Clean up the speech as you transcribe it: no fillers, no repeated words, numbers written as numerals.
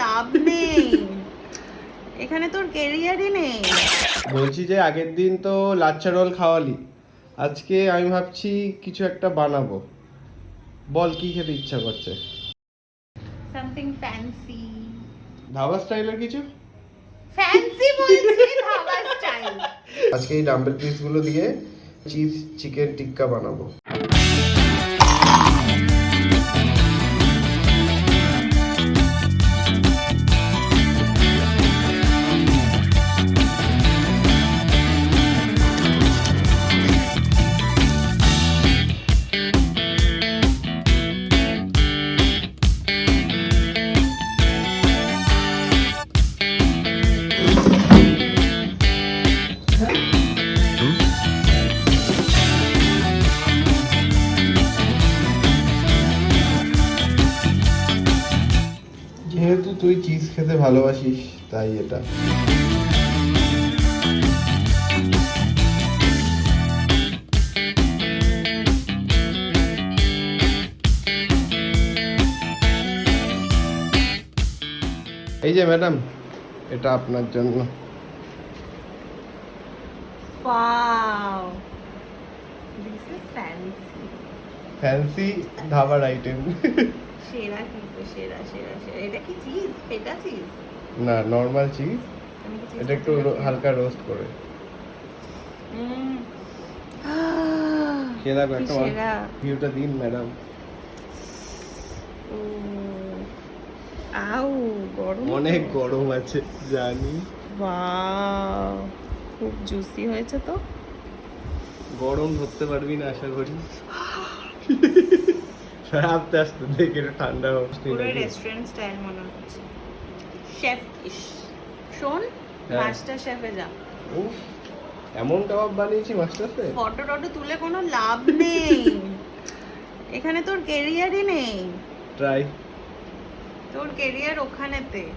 লাভ নেই, এখানে তোর কেরিয়ারই নেই। বলছি যে আগের দিন তো লাচ্ছা রোল খাওয়ালি, আজকে আমি ভাবছি কিছু একটা বানাবো। বল কি খেতে ইচ্ছা করছে? Something fancy. ধাবা স্টাইলের কিছু? ফ্যান্সি বলছি, ধাবা স্টাইল। আজকে এই ডাম্বেল পিসগুলো দিয়ে চিজ চিকেন টিক্কা বানাবো। যেহেতু তুই চিজ খেতে ভালোবাসিস তাই এটা। এই যে ম্যাডাম, এটা আপনার জন্য। Wow, this is fancy. Fancy ধাবার আইটেম। সেরা কিন্তু, সেরা সেরা সেরা। এটা কি চিজ? Feta cheese? না, নর্মাল চিজ। আমি কি চিজ এটা একটু হালকা রোস্ট করে খেয়ে দেখো। একটা সেরা। ভিউটা দিন ম্যাডাম। ও, আউ, গরম। অনেক গরম আছে জানি। ওয়াও, খুব জুসি হয়েছে তো। গরম ধরতে পারবি না আশা করি। আস্তে আস্তে দেখে একটু ঠান্ডা হচ্ছে। পুরো রেস্টুরেন্ট স্টাইল মনে হচ্ছে। শেফ কিস, শোন, হ্যাঁ। মাস্টার শেফে যা। উফ, এমন কাবাব বানিয়েছি মাস্টারতে। ফটো টটো তুলে কোনো লাভ নেই, এখানে তোর কেরিয়ারই নেই। ট্রাই। তোর কেরিয়ার ওখানেতে।